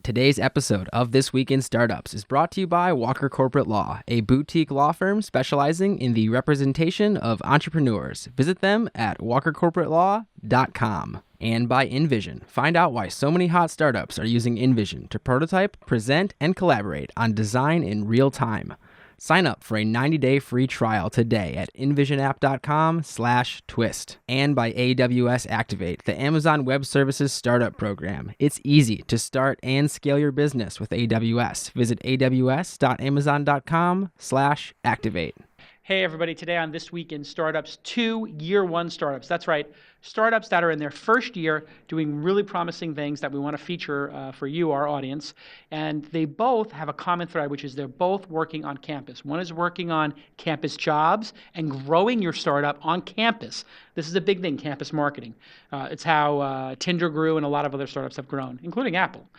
Today's episode of This Week in Startups is brought to you by Walker Corporate Law, a boutique law firm specializing in the representation of entrepreneurs. Visit them at walkercorporatelaw.com. And by InVision. Find out why so many hot startups are using InVision to prototype, present, and collaborate on design in real time. Sign up for a 90-day free trial today at invisionapp.com/twist. And by AWS Activate, the Amazon Web Services Startup Program. It's easy to start and scale your business with AWS. Visit aws.amazon.com/activate. Hey everybody, today on This Week in Startups, 2 year one startups. That's right, startups that are in their first year doing really promising things that we want to feature for you, our audience. And they both have a common thread, which is they're both working on campus. One is working on campus jobs and growing your startup on campus. This is a big thing, campus marketing. It's how Tinder grew and a lot of other startups have grown, including Apple.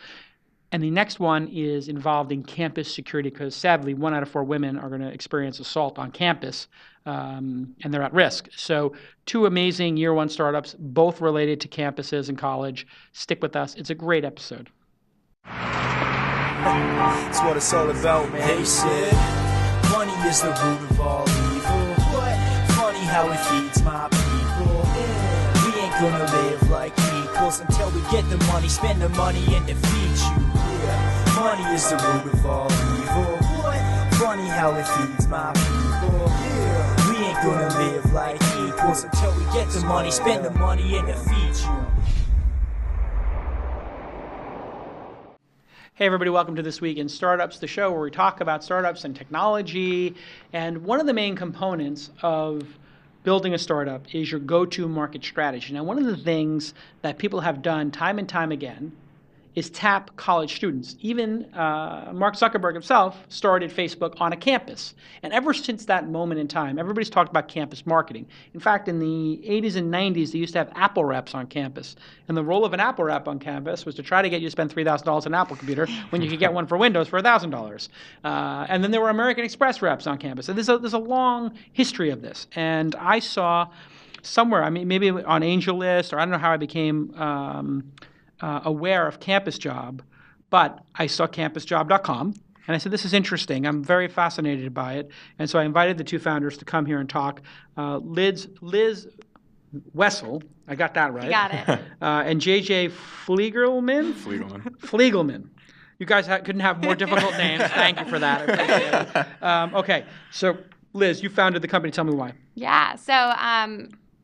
And the next one is involved in campus security because sadly, 1 out of 4 women are going to experience assault on campus and they're at risk. So 2 amazing year one startups, both related to campuses and college. Stick with us. It's a great episode. That's what it's all about, man. They said money is the root of all evil. What? Funny how it feeds my people. We ain't gonna live like equals until we get the money, spend the money, and defeat you. Money is the root of all evil. What? Funny how it feeds my people. We ain't gonna live like equals until we get the money, spend the money, and defeat you. Hey everybody, welcome to This Week in Startups, the show where we talk about startups and technology. And one of the main components of building a startup is your go-to market strategy. Now, one of the things that people have done time and time again is tap college students. Even Mark Zuckerberg himself started Facebook on a campus. And ever since that moment in time, everybody's talked about campus marketing. In fact, in the 80s and 90s, they used to have Apple reps on campus. And the role of an Apple rep on campus was to try to get you to spend $3,000 on an Apple computer when you could get one for Windows for $1,000. And then there were American Express reps on campus. And there's a long history of this. And I saw somewhere, I mean, maybe on AngelList, or I don't know how I became aware of CampusJob, but I saw CampusJob.com, and I said, this is interesting. I'm very fascinated by it. And so I invited the 2 founders to come here and talk. Liz Wessel, I got that right. You got it. And JJ Fliegelman. You guys couldn't have more difficult names. Thank you for that. I appreciate it. Okay, so Liz, you founded the company. Tell me why. Yeah, so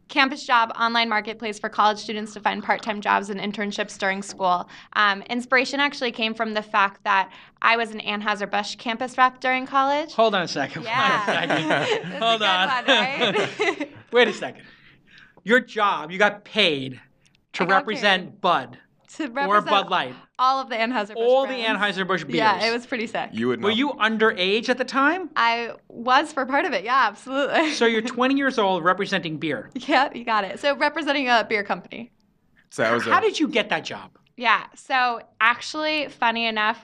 CampusJob, online marketplace for college students to find part-time jobs and internships during school. Inspiration actually came from the fact that I was an Anheuser-Busch campus rep during college. Hold on a second. Yeah. Hold on. One, right? Wait a second. Your job, you got paid to represent Bud. To represent or Bud Light. All of the Anheuser-Busch All brands. the Anheuser-Busch beers. Yeah, it was pretty sick. You would know. Were you underage at the time? I was for part of it, yeah, absolutely. So you're 20 years old representing beer. Yeah, you got it. So representing a beer company. So How did you get that job? Yeah, so actually, funny enough,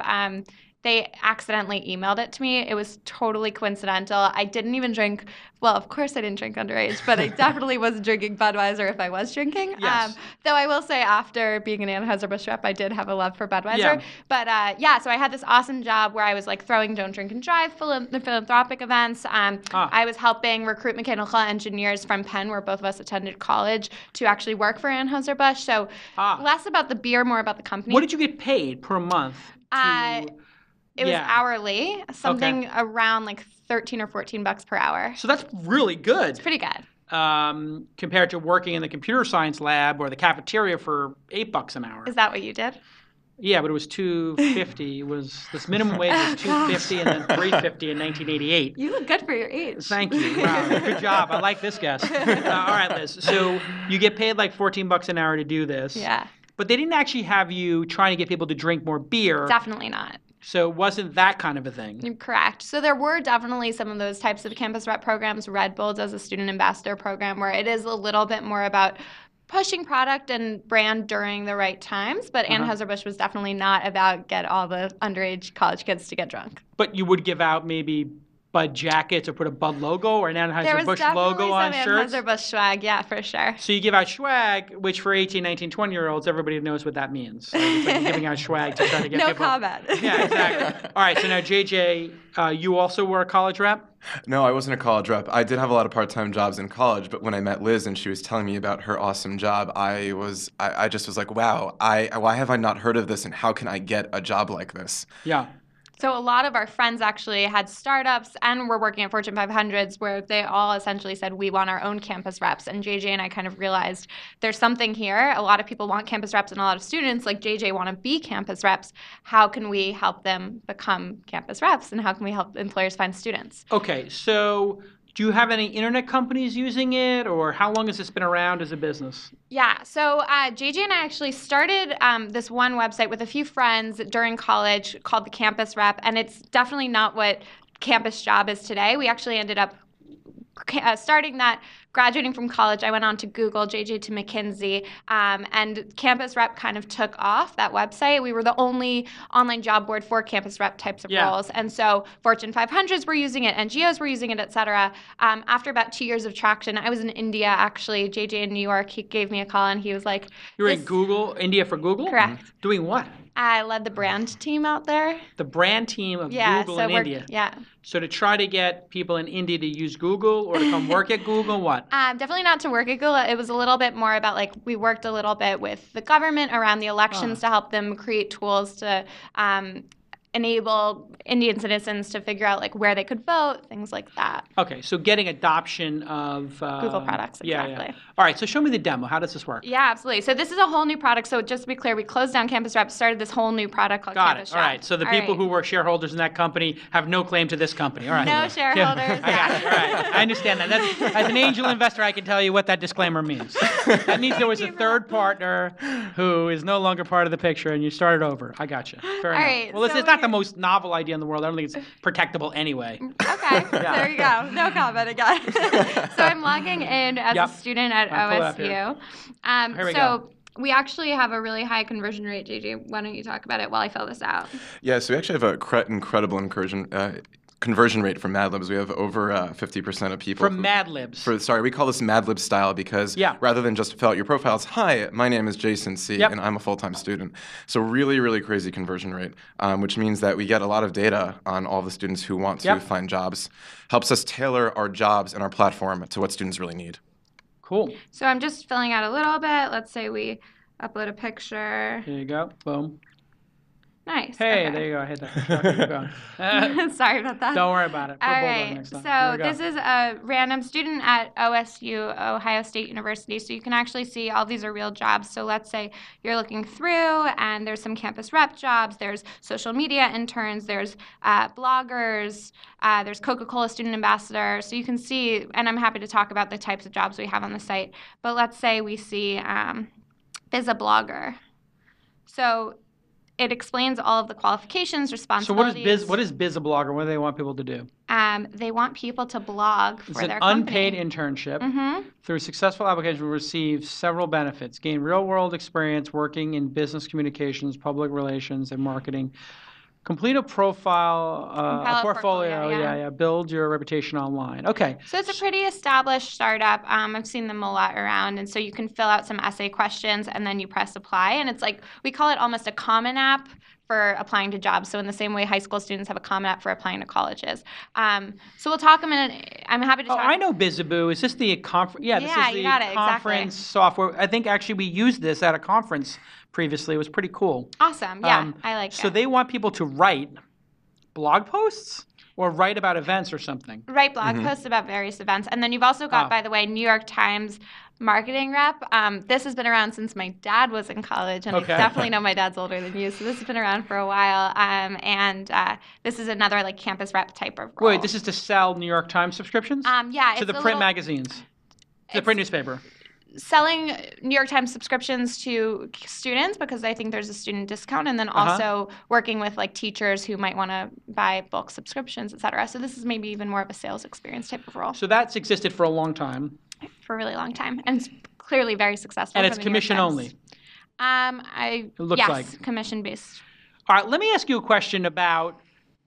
they accidentally emailed it to me. It was totally coincidental. I didn't even drink, well, of course I didn't drink underage, but I definitely wasn't drinking Budweiser if I was drinking. Yes. Though I will say after being an Anheuser-Busch rep, I did have a love for Budweiser. Yeah. But so I had this awesome job where I was like throwing Don't Drink and Drive philanthropic events. I was helping recruit mechanical engineers from Penn, where both of us attended college, to actually work for Anheuser-Busch. So less about the beer, more about the company. What did you get paid per month? It was hourly, something around like $13 or $14 per hour. So that's really good. It's pretty good. Compared to working in the computer science lab or the cafeteria for $8 an hour. Is that what you did? Yeah, but it was $2.50. This minimum wage was $2.50 and then $3.50 in 1988. You look good for your age. Thank you. Wow, good job. I like this guest. All right, Liz. So you get paid like $14 an hour to do this. Yeah. But they didn't actually have you trying to get people to drink more beer. Definitely not. So it wasn't that kind of a thing. Correct. So there were definitely some of those types of campus rep programs. Red Bull does a student ambassador program where it is a little bit more about pushing product and brand during the right times. But Anheuser-Busch was definitely not about get all the underage college kids to get drunk. But you would give out maybe Bud jackets or put a Bud logo or an Anheuser-Busch logo on shirts? There was definitely some Anheuser-Busch swag, yeah, for sure. So you give out swag, which for 18, 19, 20-year-olds, everybody knows what that means. Like it's like you're giving out swag to try to get no people. No comment. Yeah, exactly. All right, so now JJ, you also were a college rep? No, I wasn't a college rep. I did have a lot of part-time jobs in college, but when I met Liz and she was telling me about her awesome job, I just was like, wow, why have I not heard of this, and how can I get a job like this? Yeah. So a lot of our friends actually had startups and were working at Fortune 500s where they all essentially said, we want our own campus reps. And JJ and I kind of realized there's something here. A lot of people want campus reps and a lot of students like JJ want to be campus reps. How can we help them become campus reps, and how can we help employers find students? Okay, so do you have any internet companies using it, or how long has this been around as a business? Yeah, so JJ and I actually started this one website with a few friends during college called the Campus Rep, and it's definitely not what CampusJob is today. We actually ended up starting that, graduating from college. I went on to Google, JJ to McKinsey, and Campus Rep kind of took off that website. We were the only online job board for Campus Rep types of roles. And so Fortune 500s were using it, NGOs were using it, et cetera. After about 2 years of traction, I was in India, actually. JJ in New York, he gave me a call and he was like, you were in Google, India for Google? Correct. Doing what? I led the brand team out there. The brand team of Google in India? Yeah. So to try to get people in India to use Google or to come work at Google, what? Definitely not to work at Google. It was a little bit more about, like, we worked a little bit with the government around the elections to help them create tools to enable Indian citizens to figure out, like, where they could vote, things like that. Okay, so getting adoption of Google products, exactly. Yeah. All right, so show me the demo. How does this work? Yeah, absolutely. So this is a whole new product. So just to be clear, we closed down Campus Rep, started this whole new product called CampusJob. All right, so the people who were shareholders in that company have no claim to this company. All right. No shareholders. I got you. All right. I understand that. As an angel investor, I can tell you what that disclaimer means. That means there was a third partner who is no longer part of the picture, and you started over. I got you. Fair enough. Right, well, it's not the most novel idea in the world. I don't think it's protectable anyway. Okay, there you go. No comment again. So I'm logging in as a student at OSU. Here we go. We actually have a really high conversion rate, JJ. Why don't you talk about it while I fill this out? Yeah, so we actually have an incredible conversion rate from Mad Libs. We have over 50% of people. From Mad Libs? We call this Mad Lib style because rather than just fill out your profiles, hi, my name is Jason C. And I'm a full-time student. So really, really crazy conversion rate, which means that we get a lot of data on all the students who want to find jobs. Helps us tailor our jobs and our platform to what students really need. Cool. So I'm just filling out a little bit. Let's say we upload a picture. Here you go. Boom. Nice. Hey, okay. there you go. I hit that. Sorry about that. Don't worry about it. All right. So this is a random student at OSU, Ohio State University. So you can actually see all these are real jobs. So let's say you're looking through and there's some campus rep jobs. There's social media interns. There's bloggers. There's Coca-Cola student ambassador. So you can see, and I'm happy to talk about the types of jobs we have on the site. But let's say we see is a blogger. So it explains all of the qualifications, responsibilities. So what is Biz a Blogger? What do they want people to do? They want people to blog for their company. It's an unpaid internship. Mm-hmm. Through successful application, will receive several benefits. Gain real-world experience working in business communications, public relations, and marketing. Complete a profile, a portfolio. Build your reputation online. Okay. So it's a pretty established startup. I've seen them a lot around. And so you can fill out some essay questions and then you press apply. And it's like, we call it almost a common app for applying to jobs. So in the same way high school students have a common app for applying to colleges. So we'll talk a minute. I'm happy to talk. I know Bizaboo. Is this the conference? Yeah, this is the conference software. I think actually we used this at a conference previously. It was pretty cool. Awesome. Yeah, I like it. So they want people to write blog posts or write about events or something? Write blog posts about various events. And then you've also got, by the way, New York Times marketing rep. This has been around since my dad was in college, and I definitely know my dad's older than you, so this has been around for a while. And this is another like campus rep type of role. Wait, this is to sell New York Times subscriptions? Yeah. To the print magazines? To the print newspaper? Selling New York Times subscriptions to students because I think there's a student discount, and then also working with like teachers who might want to buy book subscriptions, et cetera. So this is maybe even more of a sales experience type of role. So that's existed for a long time. For a really long time, and it's clearly very successful. And it's commission only. It looks like commission based. All right, let me ask you a question about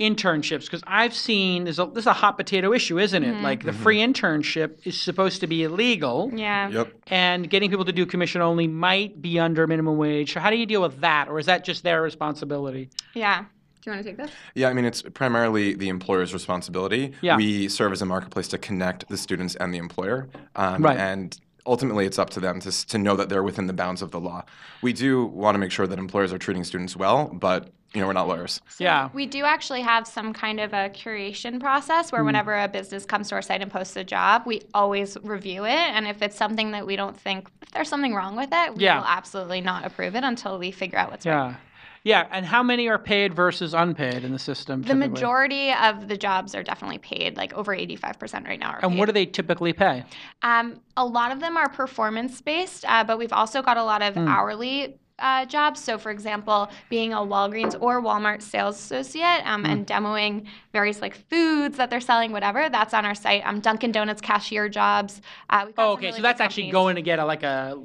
internships? Because I've seen this is a hot potato issue, isn't it? Like the free internship is supposed to be illegal. Yeah. Yep. And getting people to do commission only might be under minimum wage. So how do you deal with that? Or is that just their responsibility? Yeah. Do you want to take this? Yeah, I mean, it's primarily the employer's responsibility. Yeah. We serve as a marketplace to connect the students and the employer. Right. And ultimately, it's up to them to know that they're within the bounds of the law. We do want to make sure that employers are treating students well, but we're not lawyers. Yeah. We do actually have some kind of a curation process where whenever a business comes to our site and posts a job, we always review it. And if it's something that we don't think if there's something wrong with it, we will absolutely not approve it until we figure out what's right. Yeah, and how many are paid versus unpaid in the system? The majority of the jobs are definitely paid, like over 85% right now are paid. And what do they typically pay? A lot of them are performance-based, but we've also got a lot of hourly jobs. So, for example, being a Walgreens or Walmart sales associate and demoing various foods that they're selling, whatever, that's on our site. Dunkin' Donuts cashier jobs. So that's actually going to get a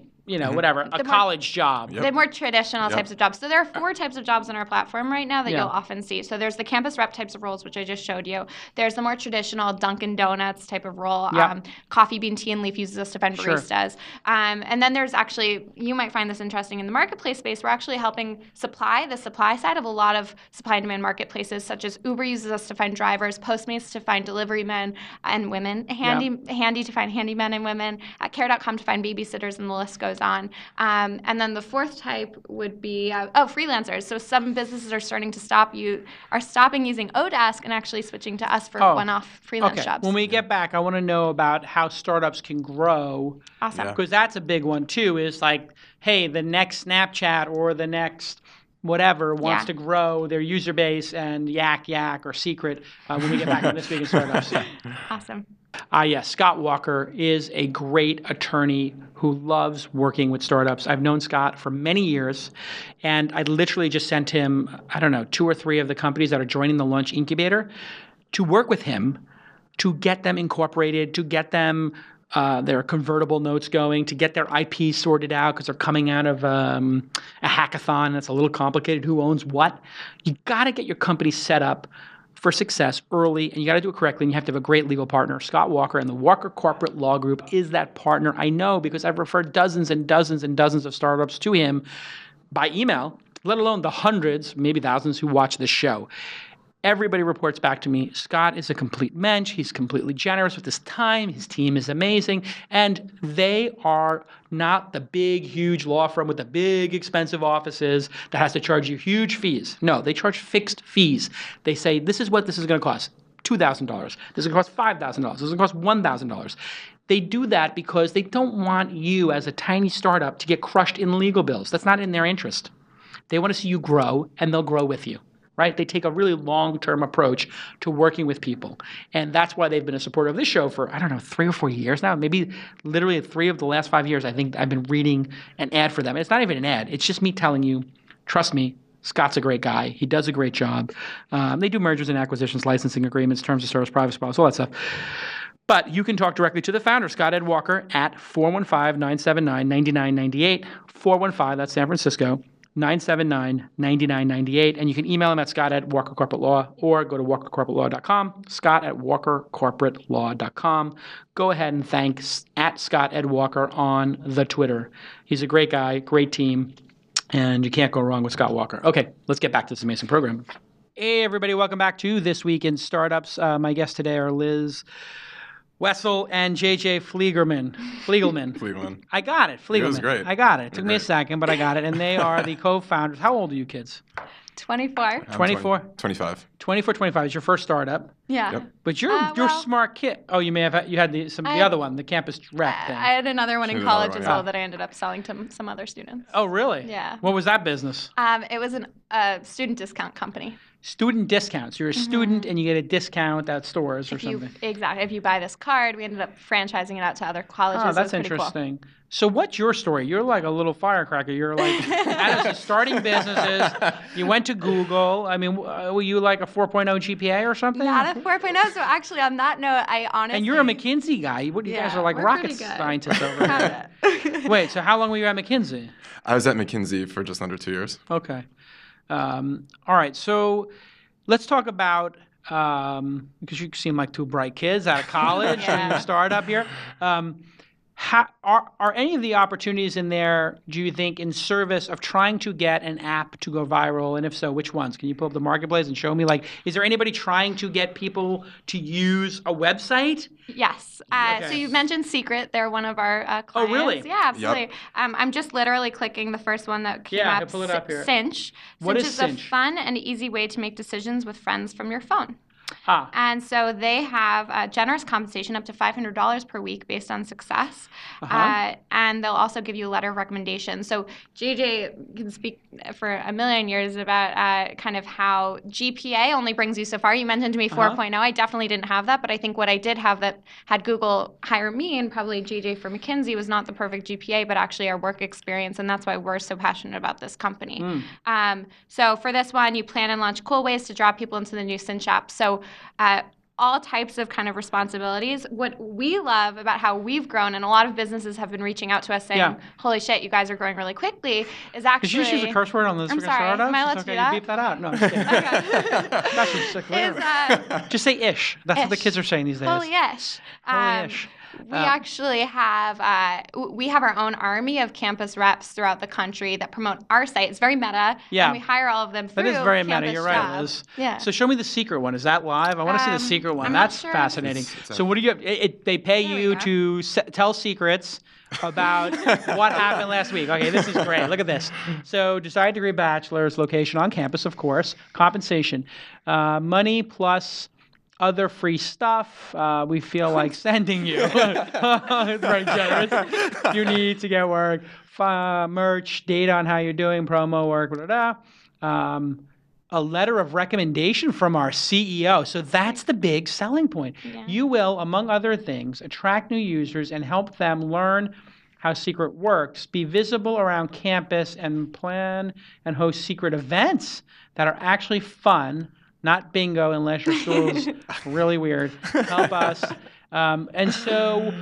college job. The more traditional types of jobs. So there are 4 types of jobs on our platform right now that you'll often see. So there's the campus rep types of roles, which I just showed you. There's the more traditional Dunkin' Donuts type of role. Coffee Bean Tea and Leaf uses us to find baristas. And then there's actually, you might find this interesting, in the marketplace space, we're actually helping the supply side of a lot of supply and demand marketplaces, such as Uber uses us to find drivers, Postmates to find delivery men and women, Handy to find handymen and women, Care.com to find babysitters, and the list goes on. And then the 4th type would be freelancers. So some businesses are stopping using Odesk and actually switching to us for one-off freelance jobs. When we get back, I want to know about how startups can grow. Awesome. Because that's a big one too. Is hey, the next Snapchat or the next whatever wants to grow their user base and yak or secret when we get back on This Week in Startups. Awesome. Yes, Scott Walker is a great attorney who loves working with startups. I've known Scott for many years, and I literally just sent him, 2 or 3 of the companies that are joining the Launch Incubator to work with him to get them incorporated, to get them their convertible notes going, to get their IP sorted out because they're coming out of a hackathon. That's a little complicated. Who owns what? You got to get your company set up for success early, and you got to do it correctly, and you have to have a great legal partner. Scott Walker and the Walker Corporate Law Group is that partner. I know because I've referred dozens and dozens and dozens of startups to him by email, let alone the hundreds, maybe thousands who watch this show. Everybody reports back to me, Scott is a complete mensch. He's completely generous with his time. His team is amazing. And they are not the big, huge law firm with the big, expensive offices that has to charge you huge fees. No, they charge fixed fees. They say, this is what this is going to cost, $2,000. This is going to cost $5,000. This is going to cost $1,000. They do that because they don't want you as a tiny startup to get crushed in legal bills. That's not in their interest. They want to see you grow, and they'll grow with you. Right? They take a really long-term approach to working with people. And that's why they've been a supporter of this show for, 3 or 4 years now. Maybe literally 3 of the last 5 years, I think I've been reading an ad for them. And it's not even an ad. It's just me telling you, trust me, Scott's a great guy. He does a great job. They do mergers and acquisitions, licensing agreements, terms of service, privacy policy, all that stuff. But you can talk directly to the founder, Scott Ed Walker, at 415-979-9998. 415, that's San Francisco. 979-9998, and you can email him at scott@walkercorporatelaw or go to walkercorporatelaw.com, scott@walkercorporatelaw.com. Go ahead and thank at Scott Ed Walker on the Twitter. He's a great guy, great team, and you can't go wrong with Scott Walker. Okay, let's get back to this amazing program. Hey, everybody, welcome back to This Week in Startups. My guests today are Liz Wessel and JJ Fliegelman. I got it. Fliegelman. It was great. I got it. It took me a second, but I got it. And they are the co-founders. How old are you kids? 24. 24? 25. 24, 25. It's your first startup. Yeah. Yep. But you're a smart kid. Oh, you may have the other one, the campus rep thing. I had another one in college as well that I ended up selling to some other students. Oh, really? Yeah. What was that business? It was a student discount company. Student discounts. You're a student and you get a discount at stores or something. Exactly. If you buy this card, we ended up franchising it out to other colleges. Oh, that's interesting. Cool. So what's your story? You're like a little firecracker. You're like, starting businesses. You went to Google. I mean, were you like a 4.0 GPA or something? Not a 4.0. So actually, on that note, I honestly... And you're a McKinsey guy. You guys are like rocket scientists over here. Wait, so how long were you at McKinsey? I was at McKinsey for just under 2 years. Okay. All right. So let's talk about, because you seem like two bright kids out of college and your startup here. Are any of the opportunities in there, do you think, in service of trying to get an app to go viral? And if so, which ones? Can you pull up the marketplace and show me? Like, is there anybody trying to get people to use a website? Yes. So you mentioned Secret. They're one of our clients. Oh, really? Yeah, absolutely. Yep. I'm just literally clicking the first one that came up. Pull it up here. Cinch. What is Cinch? A fun and easy way to make decisions with friends from your phone. And so they have a generous compensation up to $500 per week based on success. And they'll also give you a letter of recommendation. So JJ can speak for a million years about kind of how GPA only brings you so far. You mentioned to me 4.0. I definitely didn't have that, but I think what I did have that had Google hire me and probably JJ for McKinsey was not the perfect GPA, but actually our work experience, and that's why we're so passionate about this company. So for this one, you plan and launch cool ways to draw people into the new Cinch app. So all types of kind of responsibilities. What we love about how we've grown, and a lot of businesses have been reaching out to us saying, holy shit, you guys are growing really quickly, is actually... Did you just use a curse word on this? I'm sorry, am I allowed to do that? You beep that out. No, I'm just kidding. Just say ish. That's what the kids are saying these days. Holy ish. Holy ish. We actually have our own army of campus reps throughout the country that promote our site. It's very meta. And we hire all of them through That is very meta. CampusJob. You're right, Liz. Yeah. So show me the secret one. Is that live? I want to see the secret one. That's fascinating. So what do you have? They pay you to tell secrets about what happened last week. Okay, this is great. Look at this. So desired degree bachelor's, location on campus, of course. Compensation. Money plus other free stuff we feel like sending you. It's very generous. You need to get work, merch, data on how you're doing, promo work, blah, blah, blah. A letter of recommendation from our CEO. So that's the big selling point. You will, among other things, attract new users and help them learn how Secret works, be visible around campus, and plan and host secret events that are actually fun, not bingo unless your school's really weird. Help us. And so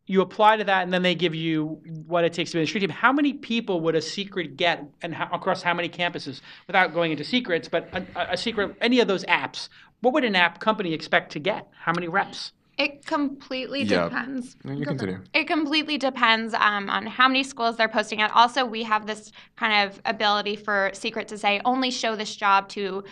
you apply to that, and then they give you what it takes to be in the street team. How many people would a secret get, and across how many campuses? Without going into secrets, but a secret, any of those apps, what would an app company expect to get? How many reps? It completely depends. You continue. It completely depends on how many schools they're posting at. Also, we have this kind of ability for Secret to say, only show this job to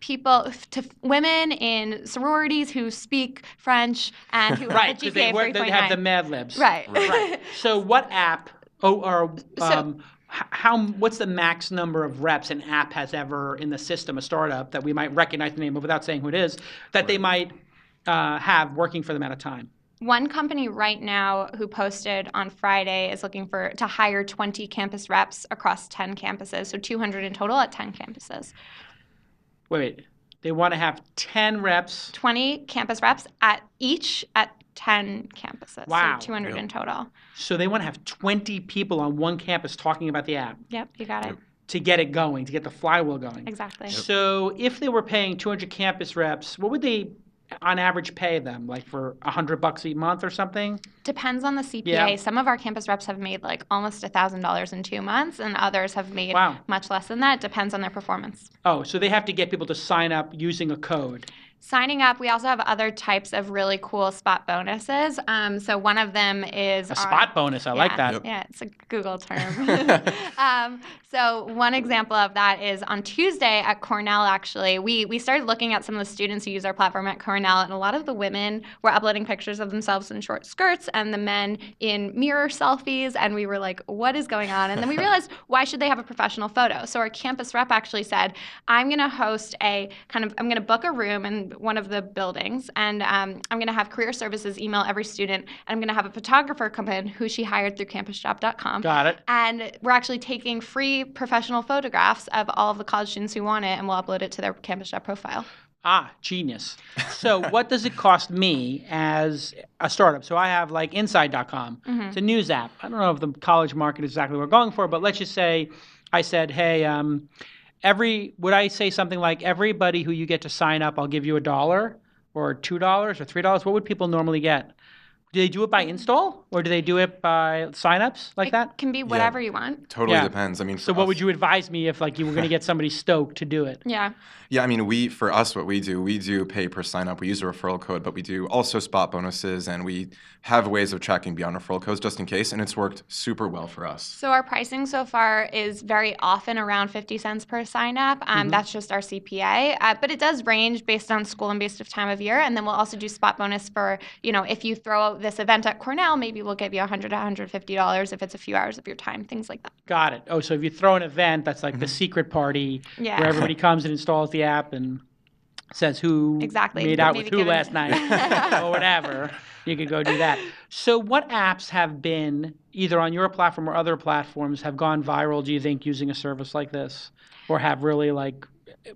people, to women in sororities who speak French and who have a GPA of 3.9. They have the Mad Libs. Right. So what app, what's the max number of reps an app has ever in the system, a startup, that we might recognize the name of without saying who it is, that they might have working for them at a time? One company right now who posted on Friday is looking to hire 20 campus reps across 10 campuses, so 200 in total at 10 campuses. Wait. They want to have 10 reps? 20 campus reps at 10 campuses. Wow. So 200 in total. So they want to have 20 people on one campus talking about the app. Yep, you got it. To get it going, to get the flywheel going. Exactly. So if they were paying 200 campus reps, what would they on average pay them, like for $100 a month or something? Depends on the CPA. Some of our campus reps have made like almost $1,000 in 2 months, and others have made much less than that. It depends on their performance. Oh, so they have to get people to sign up using a code. Signing up, we also have other types of really cool spot bonuses. So one of them is spot bonus. I like that. Yeah, it's a Google term. So one example of that is on Tuesday at Cornell, actually. We started looking at some of the students who use our platform at Cornell, and a lot of the women were uploading pictures of themselves in short skirts and the men in mirror selfies, and we were like, what is going on? And then we realized, why should they have a professional photo? So our campus rep actually said, I'm going to host I'm going to book a room in one of the buildings, and I'm going to have career services email every student, and I'm going to have a photographer come in who she hired through CampusJob.com. Got it. And we're actually taking free professional photographs of all of the college students who want it, and we'll upload it to their CampusJob profile. Genius. So what does it cost me as a startup? So I have like Inside.com. It's a news app. I don't know if the college market is exactly what we're going for, but let's just say I said, hey, would I say something like, everybody who you get to sign up, I'll give you $1 or $2 or $3? What would people normally get? Do they do it by install, or do they do it by signups like that? It can be whatever you want. Totally depends. I mean, so what would you advise me if you were going to get somebody stoked to do it? Yeah. Yeah, I mean, for us, what we do pay per sign up. We use a referral code, but we do also spot bonuses, and we have ways of tracking beyond referral codes just in case, and it's worked super well for us. So our pricing so far is very often around 50 cents per sign up. That's just our CPA, but it does range based on school and based on time of year. And then we'll also do spot bonus for, if you throw out this event at Cornell, maybe we'll give you $100, $150 if it's a few hours of your time, things like that. Got it. Oh, so if you throw an event that's like the secret party where everybody comes and installs the app and says who made out with who last night or whatever, you could go do that. So what apps have been, either on your platform or other platforms, have gone viral, do you think, using a service like this, or have really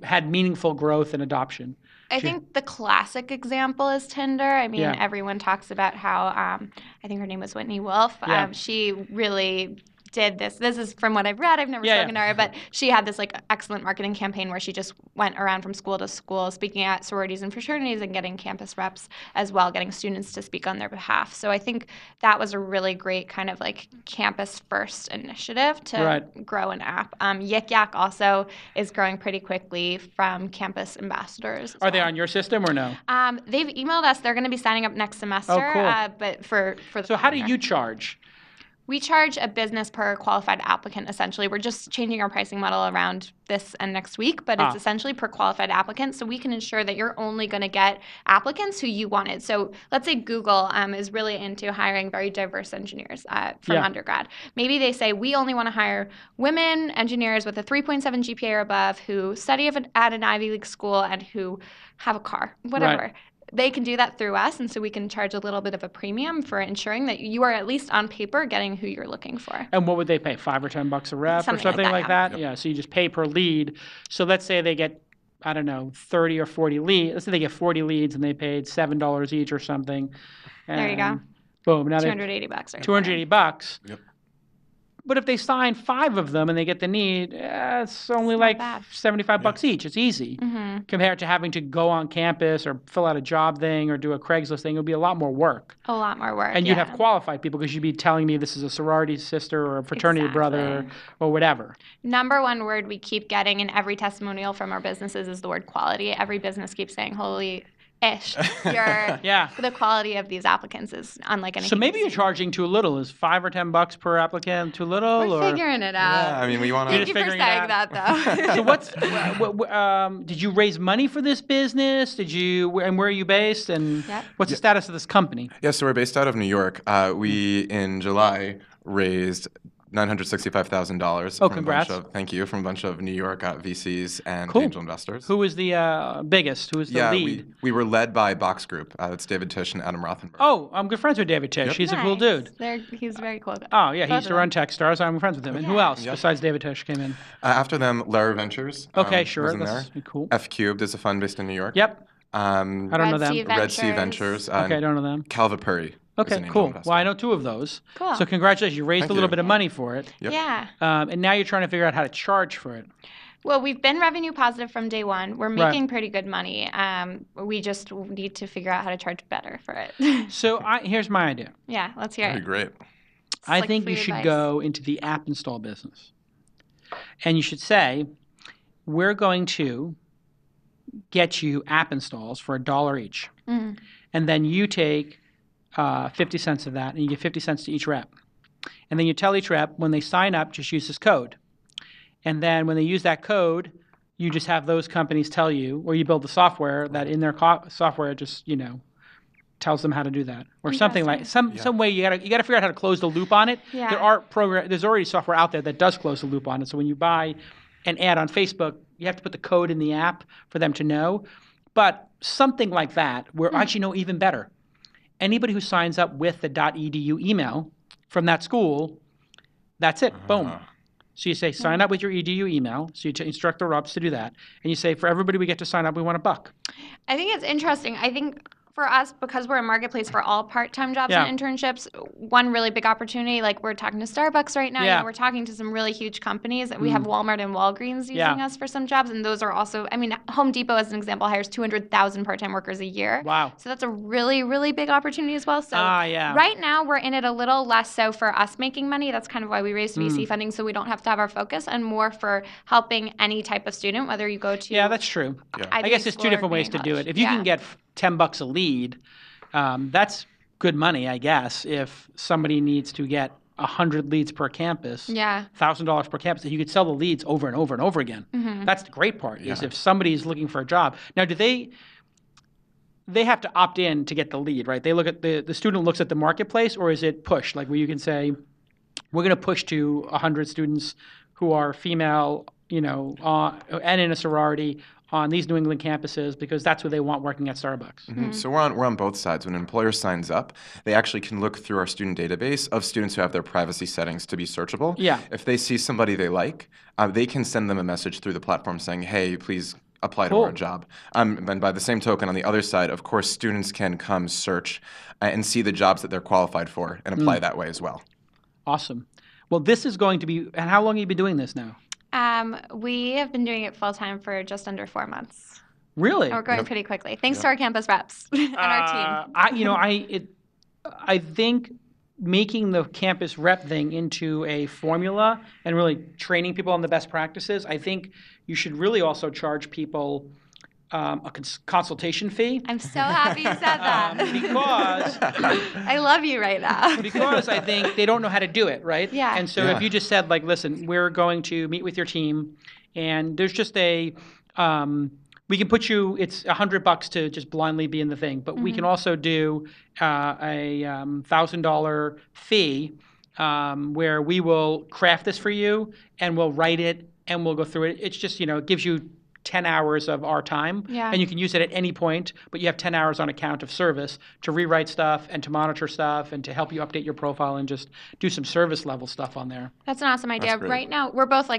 had meaningful growth and adoption? I think the classic example is Tinder. I mean, everyone talks about how, I think her name was Whitney Wolf. She really did this. This is from what I've read. I've never spoken to her, but she had this excellent marketing campaign where she just went around from school to school, speaking at sororities and fraternities and getting campus reps as well, getting students to speak on their behalf. So I think that was a really great kind of campus first initiative to grow an app. Yik Yak also is growing pretty quickly from campus ambassadors. Are they on your system or no? They've emailed us. They're going to be signing up next semester. Oh, cool. But for the So how do you charge? We charge a business per qualified applicant, essentially. We're just changing our pricing model around this and next week, but it's essentially per qualified applicant, so we can ensure that you're only going to get applicants who you wanted. So let's say Google is really into hiring very diverse engineers from undergrad. Maybe they say, we only want to hire women engineers with a 3.7 GPA or above who study at an Ivy League school and who have a car, whatever. Right. They can do that through us, and so we can charge a little bit of a premium for ensuring that you are at least on paper getting who you're looking for. And what would they pay, $5 or $10 a rep or something like that? Yep. Yeah, so you just pay per lead. So let's say they get, 30 or 40 leads. Let's say they get 40 leads and they paid $7 each or something. There you go. Boom. Now $280. $280. Yep. But if they sign 5 of them and they get the need, it's only $75 each. It's easy compared to having to go on campus or fill out a job thing or do a Craigslist thing. It would be a lot more work. A lot more work. And you'd have qualified people because you'd be telling me this is a sorority sister or a fraternity brother or whatever. Number one word we keep getting in every testimonial from our businesses is the word quality. Every business keeps saying, holy ish. The quality of these applicants is unlike anything. So maybe you're charging too little. Is $5 or $10 per applicant too little? We're figuring it out. Yeah, I mean, we want to. Thank you for saying that, though. So did you raise money for this business? And where are you based? And what's the status of this company? Yeah, so we're based out of New York. We, in July, raised $965,000. Oh, congrats. From a bunch of New York VCs and angel investors. Who was the biggest? Who was the lead? We were led by Box Group. That's David Tisch and Adam Rothenberg. Oh, I'm good friends with David Tisch. Yep. He's a cool dude. He's very cool. Oh, yeah, he used to run Techstars. I'm friends with him. And who else besides David Tisch came in? After them, Lara Ventures. Okay, sure. Was in That's there. Cool. F Cubed is a fund based in New York. Yep. I don't know them. Red Sea Ventures. Okay, I don't know them. Calva Puri. Okay, cool. Well, I know 2 of those. Cool. So congratulations. You raised a little bit of money for it. Yep. Yeah. And now you're trying to figure out how to charge for it. Well, we've been revenue positive from day one. We're making pretty good money. We just need to figure out how to charge better for it. So here's my idea. Yeah, let's hear it. That'd be great. I think you should go into the app install business. And you should say, we're going to get you app installs for $1 each. Mm-hmm. And then you take 50 cents of that, and you give 50 cents to each rep. And then you tell each rep, when they sign up, just use this code. And then when they use that code, you just have those companies tell you, or you build the software that in their software just, tells them how to do that. Or something like, some way you gotta figure out how to close the loop on it. Yeah. There's already software out there that does close the loop on it. So when you buy an ad on Facebook, you have to put the code in the app for them to know. But something like that, where actually, no, even better. Anybody who signs up with the .edu email from that school, that's it. Boom. So you say, sign up with your EDU email. So you instruct the reps to do that. And you say, for everybody we get to sign up, we want $1. I think it's interesting. I think for us, because we're a marketplace for all part-time jobs and internships, one really big opportunity, like we're talking to Starbucks right now, we're talking to some really huge companies. We have Walmart and Walgreens using us for some jobs, and those are also, I mean, Home Depot, as an example, hires 200,000 part-time workers a year. Wow. So that's a really, really big opportunity as well. So right now, we're in it a little less so for us making money. That's kind of why we raised VC funding, so we don't have to have our focus, and more for helping any type of student, whether you go to... Yeah, that's true. I guess there's two different ways to do it. If you can get $10 a lead, that's good money, I guess. If somebody needs to get 100 leads per campus, $1,000 per campus, you could sell the leads over and over and over again. That's the great part, is if somebody's looking for a job. Now, do they have to opt in to get the lead, right? They look at the student looks at the marketplace, or is it push, like where you can say, we're going to push to 100 students who are female, and in a sorority on these New England campuses, because that's what they want working at Starbucks. So we're on both sides. When an employer signs up, they actually can look through our student database of students who have their privacy settings to be searchable. If they see somebody they like, they can send them a message through the platform saying, hey, please apply to our job. And by the same token, on the other side, of course, students can come search and see the jobs that they're qualified for and apply that way as well. Awesome. Well, this is going to be, and how long have you been doing this now? We have been doing it full-time for just under 4 months. Really? And we're going pretty quickly, thanks to our campus reps and our team. I think making the campus rep thing into a formula and really training people on the best practices, I think you should really also charge people a consultation fee. I'm so happy you said that. Because I love you right now. Because I think they don't know how to do it, right? Yeah. And so if you just said, like, listen, we're going to meet with your team, and there's just we can put you, it's $100 to just blindly be in the thing, but we can also do a $1,000 fee where we will craft this for you, and we'll write it, and we'll go through it. It's just, it gives you 10 hours of our time, and you can use it at any point, but you have 10 hours on account of service to rewrite stuff and to monitor stuff and to help you update your profile and just do some service level stuff on there. That's an awesome idea. Right now, we're both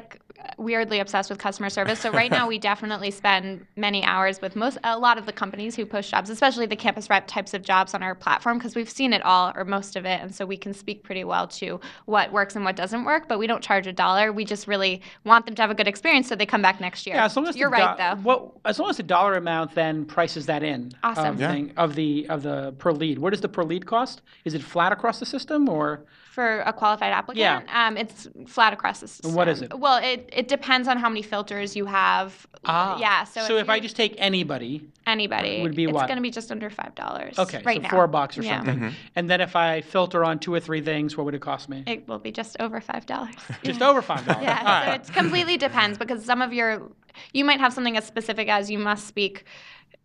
weirdly obsessed with customer service. So right now we definitely spend many hours with a lot of the companies who post jobs, especially the campus rep types of jobs on our platform, because we've seen it all or most of it, and so we can speak pretty well to what works and what doesn't work, but we don't charge $1. We just really want them to have a good experience so they come back next year. Yeah, as long as you're right, though. Well, as long as the dollar amount then prices that in. Awesome. Of the per lead. What does the per lead cost? Is it flat across the system, or? For a qualified applicant? It's flat across the system. And what is it? Well, it depends on how many filters you have. Yeah. So if I just take anybody. Would be what? It's going to be just under $5. Okay, right so now. $4 or something. And then if I filter on 2 or 3 things, what would it cost me? It will be just over $5. Just over $5. Yeah. So it completely depends, because some of you might have something as specific as you must speak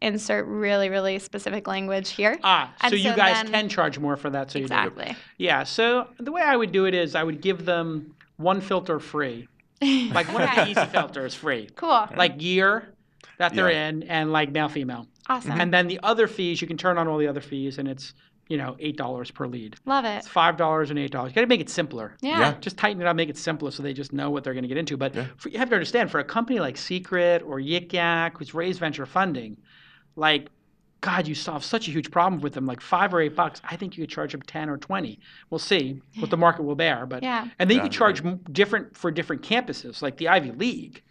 insert really, really specific language here. So you guys can charge more for that. So exactly. You do. Yeah. So the way I would do it is I would give them one filter free, like one of the easy filters free. Cool. Like year that they're in, and like male, female. Awesome. And then the other fees, you can turn on all the other fees, and it's $8 per lead. Love it. It's $5 and $8. You got to make it simpler. Yeah. Just tighten it up, make it simpler, so they just know what they're going to get into. But you have to understand, for a company like Secret or Yik Yak, who's raised venture funding, God, you solve such a huge problem with them, like $5 or $8. I think you could charge them 10 or 20. We'll see what the market will bear. But and then you could charge different for different campuses, like the Ivy League.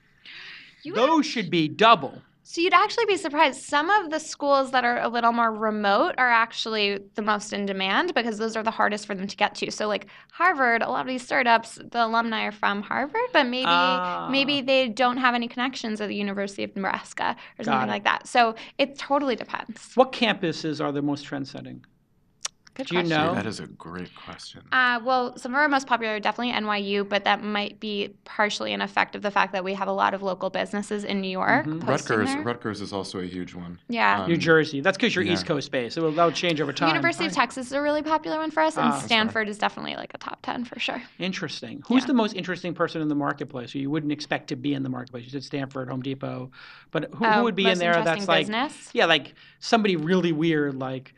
Those should be double. So you'd actually be surprised. Some of the schools that are a little more remote are actually the most in demand, because those are the hardest for them to get to. So like Harvard, a lot of these startups, the alumni are from Harvard, but maybe they don't have any connections at the University of Nebraska or something like that. So it totally depends. What campuses are the most trend-setting? Good question. Do you know? That is a great question. Well, some of our most popular are definitely NYU, but that might be partially an effect of the fact that we have a lot of local businesses in New York. Rutgers is also a huge one. Yeah. New Jersey. That's because you're East Coast based. That'll change over time. University of Texas is a really popular one for us, and Stanford is definitely like a top 10 for sure. Interesting. Who's the most interesting person in the marketplace who you wouldn't expect to be in the marketplace? You said Stanford, Home Depot, but who would be in there that's like business? like somebody really weird, like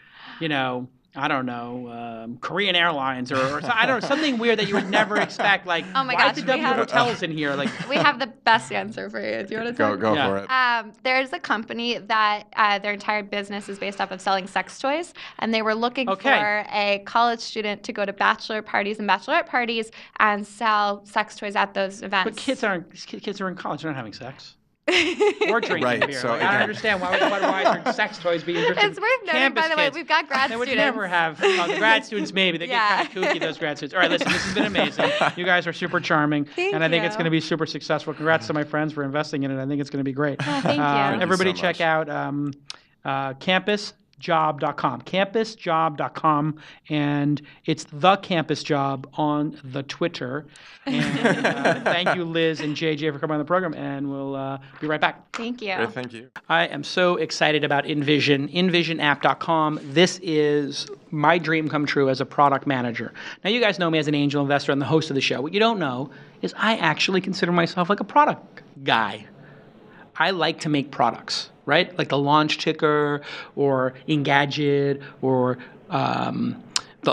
I don't know, Korean Airlines or I don't know, something weird that you would never expect. Like, oh my why gosh, is the W Hotels in here? Like, we have the best answer for you. Do you want to go for it? There's a company that their entire business is based off of selling sex toys, and they were looking for a college student to go to bachelor parties and bachelorette parties and sell sex toys at those events. But kids are in college; they're not having sex. We're drinking beer. So I don't understand why would sex toys be interesting. It's worth noting, by the way, we've got grad students. They would never have the grad students. Maybe they get kind of kooky. Those grad students. All right, listen, this has been amazing. You guys are super charming, and I think it's going to be super successful. Congrats to my friends for investing in it. I think it's going to be great. Oh, thank you. Everybody, so check out CampusJob.com. CampusJob.com, and it's the Campus Job on the Twitter. And thank you, Liz and JJ, for coming on the program, and we'll be right back. Thank you. Great, thank you. I am so excited about InVision, InVisionApp.com. This is my dream come true as a product manager. Now, you guys know me as an angel investor and the host of the show. What you don't know is I actually consider myself like a product guy. I like to make products, right? Like the launch ticker or Engadget or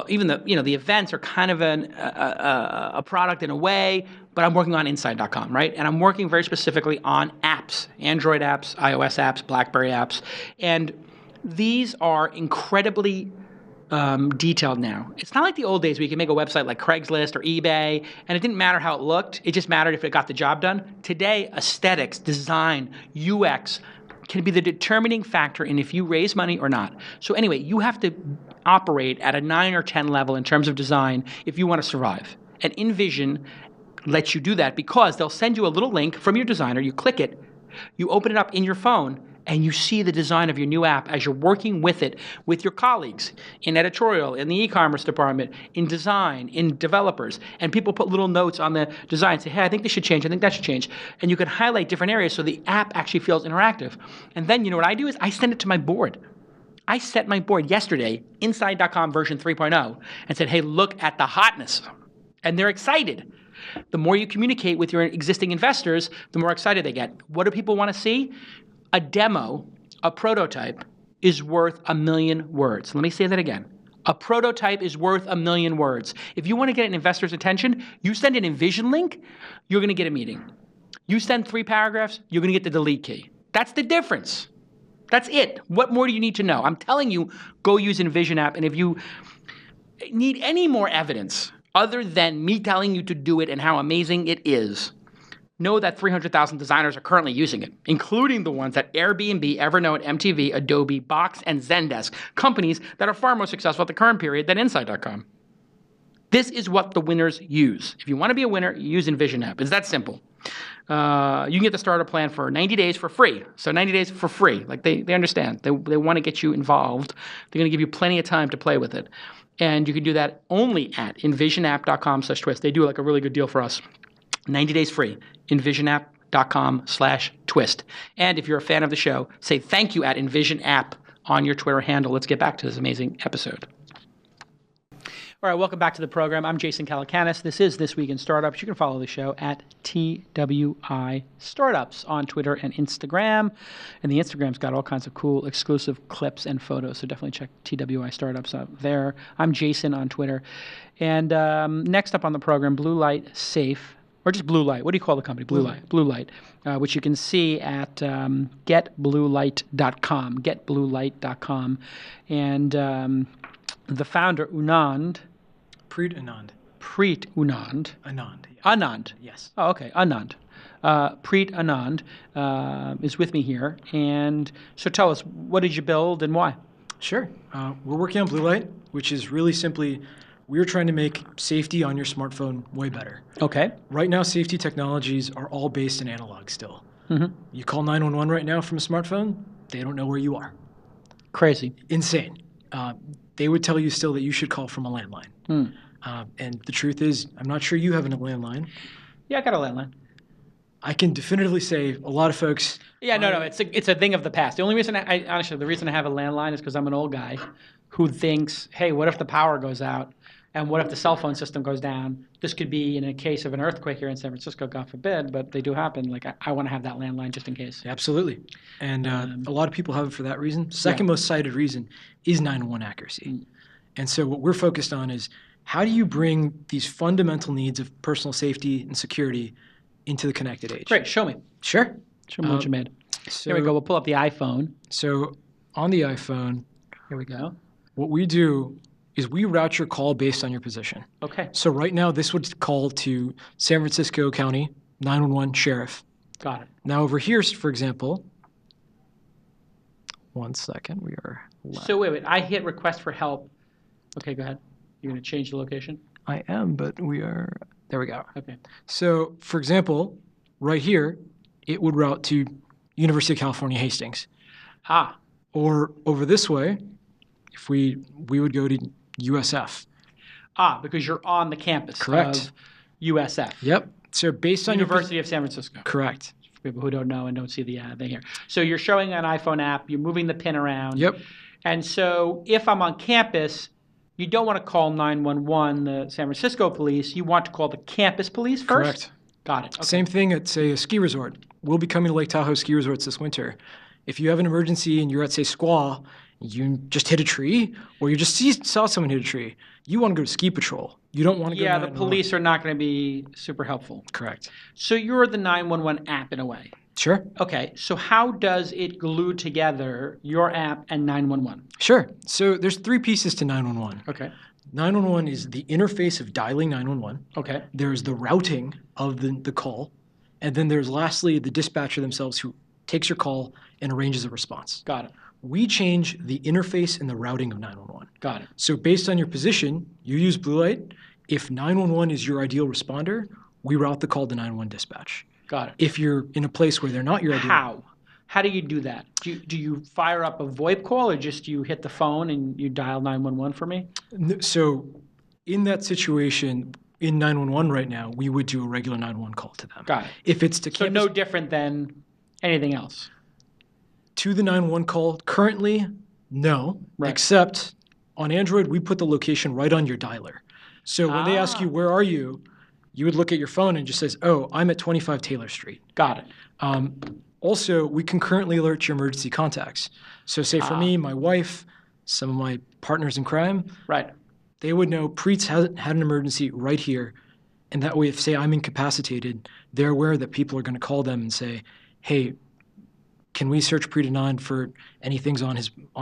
even the events are kind of a product in a way, but I'm working on Inside.com, right? And I'm working very specifically on apps, Android apps, iOS apps, BlackBerry apps, and these are incredibly detailed now. It's not like the old days where you could make a website like Craigslist or eBay, and it didn't matter how it looked. It just mattered if it got the job done. Today, aesthetics, design, UX can be the determining factor in if you raise money or not. So anyway, you have to operate at a 9 or 10 level in terms of design if you want to survive. And InVision lets you do that because they'll send you a little link from your designer. You click it, you open it up in your phone, and you see the design of your new app as you're working with it with your colleagues in editorial, in the e-commerce department, in design, in developers. And people put little notes on the design, say, hey, I think this should change, I think that should change. And you can highlight different areas so the app actually feels interactive. And then you know what I do is I send it to my board. I set my board yesterday, Inside.com version 3.0, and said, hey, look at the hotness. And they're excited. The more you communicate with your existing investors, the more excited they get. What do people want to see? A demo, a prototype, is worth 1,000,000 words. Let me say that again. A prototype is worth 1,000,000 words. If you want to get an investor's attention, you send an InVision link, you're going to get a meeting. You send 3 paragraphs, you're going to get the delete key. That's the difference. That's it. What more do you need to know? I'm telling you, go use InVision app, and if you need any more evidence other than me telling you to do it and how amazing it is, know that 300,000 designers are currently using it, including the ones at Airbnb, Evernote, MTV, Adobe, Box, and Zendesk, companies that are far more successful at the current period than Inside.com. This is what the winners use. If you want to be a winner, use InVision app. It's that simple. You can get the starter plan for 90 days for free. So 90 days for free. Like they understand. They want to get you involved. They're going to give you plenty of time to play with it. And you can do that only at InVisionApp.com/twist. They do like a really good deal for us. 90 days free. InVisionApp.com/twist. And if you're a fan of the show, say thank you at InVisionApp on your Twitter handle. Let's get back to this amazing episode. All right, welcome back to the program. I'm Jason Calacanis. This is This Week in Startups. You can follow the show at TWI Startups on Twitter and Instagram. And the Instagram's got all kinds of cool exclusive clips and photos, so definitely check TWI Startups out there. I'm Jason on Twitter. And next up on the program, BlueLight Safe, or just BlueLight. What do you call the company? BlueLight, which you can see at getbluelight.com, getbluelight.com. And the founder, Preet Anand. Anand. Yeah. Anand. Yes. Oh, okay. Anand. Preet Anand is with me here. And so tell us, what did you build and why? Sure. We're working on BlueLight, which is really simply, we're trying to make safety on your smartphone way better. Okay. Right now, safety technologies are all based in analog still. Mm-hmm. You call 911 right now from a smartphone, they don't know where you are. Crazy. Insane. They would tell you still that you should call from a landline. And the truth is, I'm not sure you have a landline. Yeah, I got a landline. I can definitively say a lot of folks. Yeah, no, it's a thing of the past. The only reason the reason I have a landline is because I'm an old guy who thinks, hey, what if the power goes out? And what if the cell phone system goes down? This could be in a case of an earthquake here in San Francisco, God forbid, but they do happen. Like, I want to have that landline just in case. Absolutely. And a lot of people have it for that reason. Second most cited reason is 911 accuracy. And so what we're focused on is how do you bring these fundamental needs of personal safety and security into the connected age? Great. Show me. Sure. Show me what you made. So, Here we go. We'll pull up the iPhone. So on the iPhone, here we go. What we do is we route your call based on your position. Okay. So right now, this would call to San Francisco County 911 Sheriff. Got it. Now over here, for example, 1 second, we are live. So wait, I hit request for help. Okay, go ahead. You're going to change the location? I am, but we are, there we go. Okay. So for example, right here, it would route to University of California, Hastings. Ah. Or over this way, if we would go to USF. Ah, because you're on the campus of USF. Yep. So based on University of San Francisco. Correct. For people who don't know and don't see the thing here. So you're showing an iPhone app, you're moving the pin around. Yep. And so if I'm on campus, you don't want to call 911, the San Francisco police. You want to call the campus police first? Correct. Got it. Okay. Same thing at, say, a ski resort. We'll be coming to Lake Tahoe ski resorts this winter. If you have an emergency and you're at, say, Squaw, you just hit a tree, or you just saw someone hit a tree, you want to go to ski patrol. You don't want to go to 911. The police are not going to be super helpful. Correct. So you're the 911 app in a way. Sure. Okay, so how does it glue together your app and 911? Sure. So there's 3 pieces to 911. Okay. 911 is the interface of dialing 911. Okay. There's the routing of the call. And then there's lastly the dispatcher themselves who takes your call and arranges a response. Got it. We change the interface and the routing of 911. Got it. So based on your position, you use BlueLight. If 911 is your ideal responder, we route the call to 911 dispatch. Got it. If you're in a place where they're not your ideal... How do you do that? Do you fire up a VoIP call, or just you hit the phone and you dial 911 for me? So in that situation, in 911 right now, we would do a regular 911 call to them. Got it. If it's to campus... So no different than anything else? To the 911 call, currently, no. Right. Except on Android, we put the location right on your dialer. So when they ask you, where are you, you would look at your phone and just says, oh, I'm at 25 Taylor Street. Got it. Also, we concurrently alert your emergency contacts. So say for me, my wife, some of my partners in crime, right? They would know Preet's had an emergency right here. And that way, if, say, I'm incapacitated, they're aware that people are going to call them and say, hey, can we search Preet Anand for anything on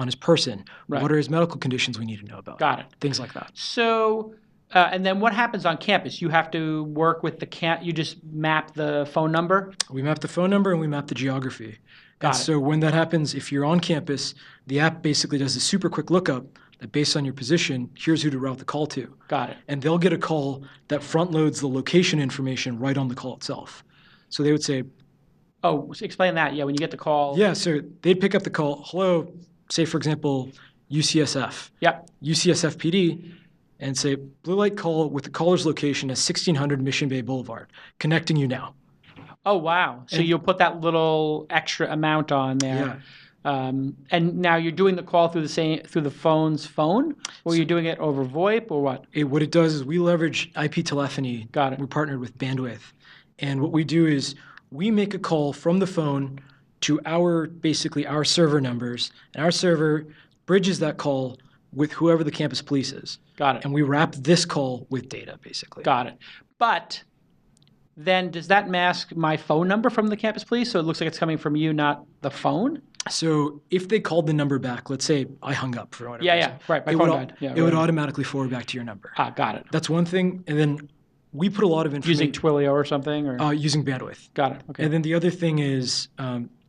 his person? Right. What are his medical conditions we need to know about? Got it. Things like that. So... and then what happens on campus? You have to work with you just map the phone number? We map the phone number and we map the geography. Got it. So when that happens, if you're on campus, the app basically does a super quick lookup that based on your position, here's who to route the call to. Got it. And they'll get a call that front loads the location information right on the call itself. So they would say... Oh, explain that. Yeah, when you get the call... Yeah, so they'd pick up the call, hello, say for example, UCSF. Yep. UCSF PD... and say, BlueLight call with the caller's location at 1600 Mission Bay Boulevard, connecting you now. Oh, wow. So you'll put that little extra amount on there. Yeah. And now you're doing the call through the phone's phone, or you're doing it over VoIP, or what? What it does is we leverage IP telephony. Got it. We're partnered with Bandwidth. And what we do is we make a call from the phone to our server numbers, and our server bridges that call with whoever the campus police is. Got it. And we wrap this call with data, basically. Got it. But then does that mask my phone number from the campus police? So it looks like it's coming from you, not the phone? So if they called the number back, let's say I hung up for whatever reason. Yeah, right. My phone died. It would automatically forward back to your number. Got it. That's one thing. And then we put a lot of information. Using Twilio or something? Or? Using Bandwidth. Got it. Okay. And then the other thing is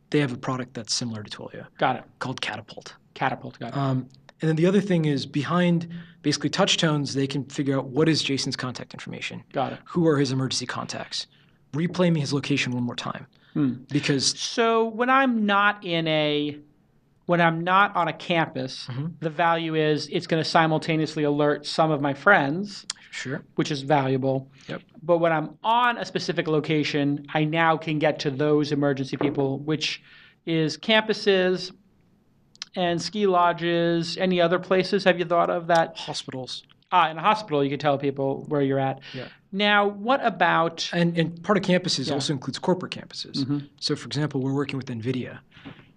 they have a product that's similar to Twilio. Got it. Called Catapult. Got it. And then the other thing is behind basically touch tones, they can figure out what is Jason's contact information. Got it. Who are his emergency contacts? Replay me his location one more time. Because so when I'm not on a campus, the value is it's going to simultaneously alert some of my friends. Sure. Which is valuable. Yep. But when I'm on a specific location, I now can get to those emergency people, which is campuses and ski lodges. Any other places have you thought of that? Hospitals. In a hospital, you can tell people where you're at. Yeah. Now, what about... And part of campuses also includes corporate campuses. So, for example, we're working with NVIDIA.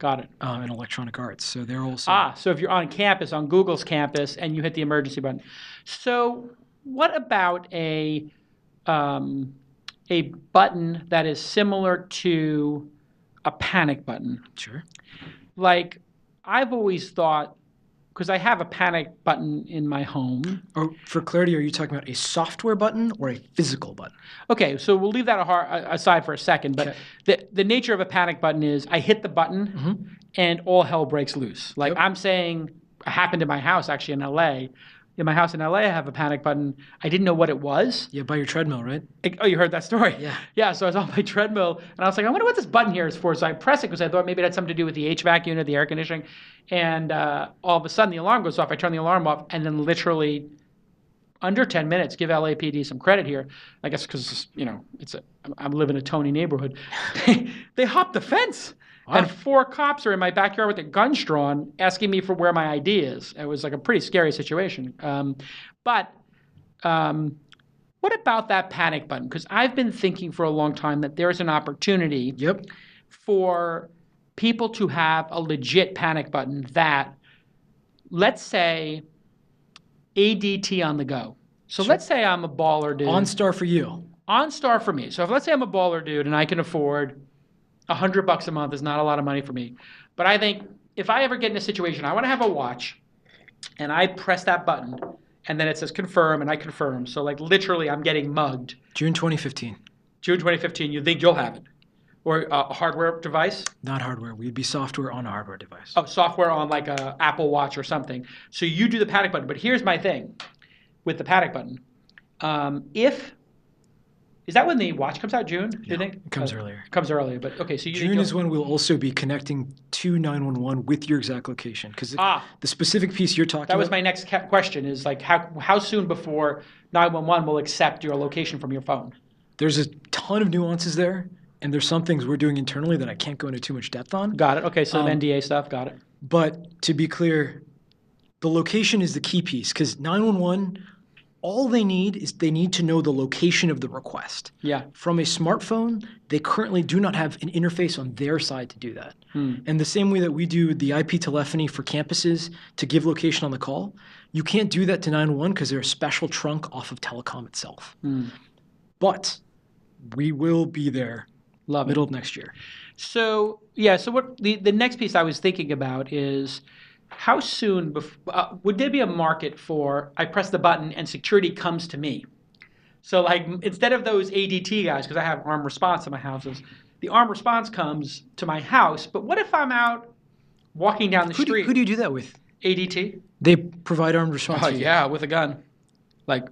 Got it. In electronic arts. So they're also... so if you're on campus, on Google's campus, and you hit the emergency button. So what about a button that is similar to a panic button? Sure. Like, I've always thought, because I have a panic button in my home. Oh, for clarity, are you talking about a software button or a physical button? Okay, so we'll leave that aside for a second. But the nature of a panic button is I hit the button and all hell breaks loose. Like I'm saying, it happened in my house actually in LA. In my house in LA, I have a panic button. I didn't know what it was. Yeah, by your treadmill, right? Oh, you heard that story? Yeah. Yeah, so I was on my treadmill, and I was like, I wonder what this button here is for. So I press it because I thought maybe it had something to do with the HVAC unit, the air conditioning. And all of a sudden, the alarm goes off. I turn the alarm off, and then literally under 10 minutes, give LAPD some credit here, I guess because, I live in a Tony neighborhood. They hopped the fence. Wow. And 4 cops are in my backyard with their guns drawn, asking me for where my ID is. It was like a pretty scary situation. But what about that panic button? Because I've been thinking for a long time that there's an opportunity for people to have a legit panic button that, let's say, ADT on the go. So let's say I'm a baller dude. OnStar for you. OnStar for me. So if let's say I'm a baller dude and I can afford $100 a month is not a lot of money for me. But I think if I ever get in a situation, I want to have a watch, and I press that button, and then it says confirm, and I confirm. So like literally I'm getting mugged. June 2015. June 2015, you think you'll have it? Or a hardware device? Not hardware. We'd be software on a hardware device. Oh, software on like a Apple Watch or something. So you do the panic button. But here's my thing with the panic button. Is that when the watch comes out, June, do you think? It comes earlier. It comes earlier, but okay. So June is when we'll also be connecting to 911 with your exact location. Because the specific piece you're talking about... That was my next question is like how soon before 911 will accept your location from your phone? There's a ton of nuances there, and there's some things we're doing internally that I can't go into too much depth on. Got it. Okay, so NDA stuff, got it. But to be clear, the location is the key piece because 911... all they need is they need to know the location of the request. Yeah. From a smartphone, they currently do not have an interface on their side to do that. And the same way that we do the IP telephony for campuses to give location on the call, you can't do that to 911 because they're a special trunk off of telecom itself. But we will be there middle of next year. So, so what the next piece I was thinking about is how soon would there be a market for I press the button and security comes to me? So like instead of those ADT guys, because I have armed response in my houses, the armed response comes to my house. But what if I'm out walking down the street? Who do you do that with? ADT. They provide armed response. Oh, yeah, with a gun. Like,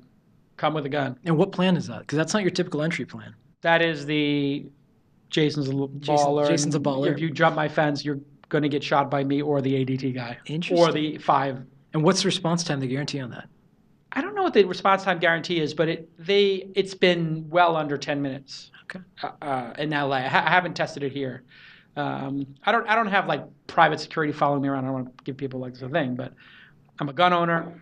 come with a gun. And what plan is that? Because that's not your typical entry plan. That is the Jason's a baller. Jason's a baller. If you jump my fence, you're going to get shot by me or the ADT guy. Interesting. Or the 5. And what's the response time they guarantee on that? I don't know what the response time guarantee is, but it's been well under 10 minutes. Okay. In LA. I haven't tested it here. I don't have like private security following me around. I don't want to give people like this a thing, but I'm a gun owner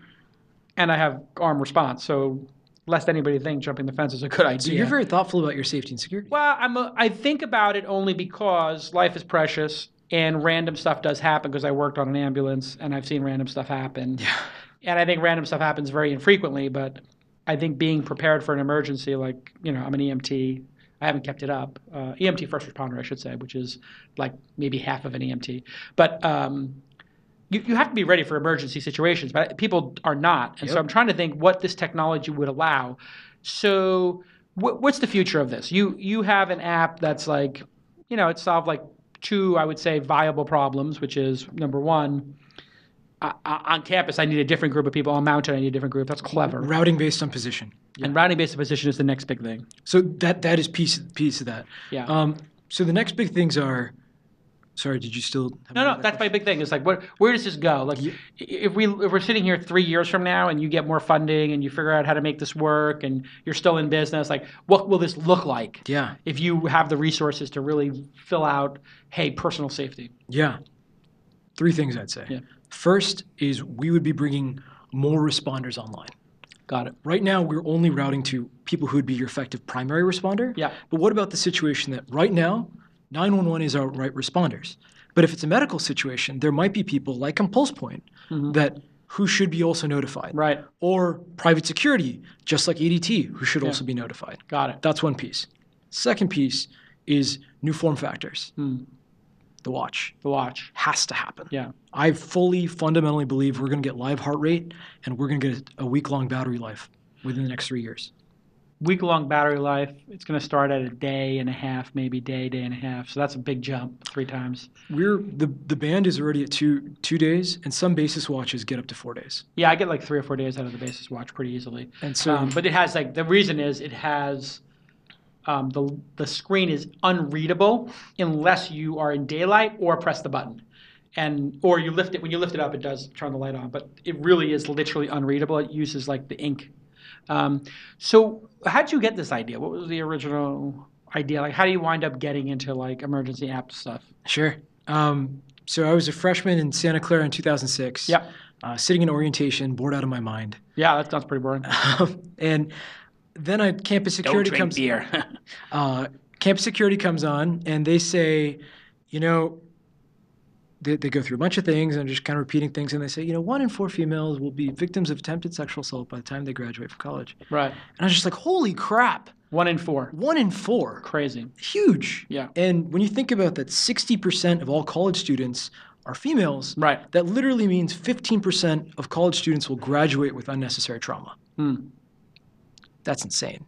and I have armed response. So lest anybody think jumping the fence is a good idea. So you're very thoughtful about your safety and security. Well, I think about it only because life is precious. And random stuff does happen because I worked on an ambulance and I've seen random stuff happen. Yeah. And I think random stuff happens very infrequently, but I think being prepared for an emergency, like, I'm an EMT. I haven't kept it up. EMT first responder, I should say, which is like maybe half of an EMT. But you have to be ready for emergency situations, but people are not. And so I'm trying to think what this technology would allow. So what's the future of this? You have an app that's like, it solved like 2, I would say, viable problems, which is number 1, on campus, I need a different group of people. On mountain, I need a different group. That's clever. Routing based on position. And routing based on position is the next big thing. So that is piece of that. Yeah. So the next big things are. Sorry, did you still? No. That's my big thing. It's like, where does this go? Like, if we're sitting here 3 years from now, and you get more funding, and you figure out how to make this work, and you're still in business, like, what will this look like? Yeah. If you have the resources to really fill out, hey, personal safety. Yeah. 3 things I'd say. Yeah. First is we would be bringing more responders online. Got it. Right now, we're only routing to people who would be your effective primary responder. Yeah. But what about the situation that right now, 911 is our right responders. But if it's a medical situation, there might be people like Compulse Point who should be also notified. Right. Or private security, just like ADT, who should also be notified. Got it. That's one piece. Second piece is new form factors. The watch. The watch. Has to happen. Yeah. I fundamentally believe we're going to get live heart rate and we're going to get a week-long battery life within the next 3 years. Week-long battery life. It's going to start at a day and a half, maybe day and a half. So that's a big jump, 3 times. The band is already at two days, and some Basis watches get up to 4 days. Yeah, I get like 3 or 4 days out of the Basis watch pretty easily. And so, but it has the reason is it has the screen is unreadable unless you are in daylight or press the button. Or you lift it. When you lift it up, it does turn the light on. But it really is literally unreadable. It uses like the ink. So how did you get this idea? What was the original idea? Like, how do you wind up getting into like emergency app stuff? Sure. So I was a freshman in Santa Clara in 2006. Yep. Sitting in orientation, bored out of my mind. Yeah, that sounds pretty boring. And then campus security Don't drink beer. Campus security comes on, and they say, they go through a bunch of things and just kind of repeating things, and they say, 1 in 4 females will be victims of attempted sexual assault by the time they graduate from college. Right. And I was just like, holy crap. 1 in 4. 1 in 4. Crazy. Huge. Yeah. And when you think about that, 60% of all college students are females. Right. That literally means 15% of college students will graduate with unnecessary trauma. That's insane.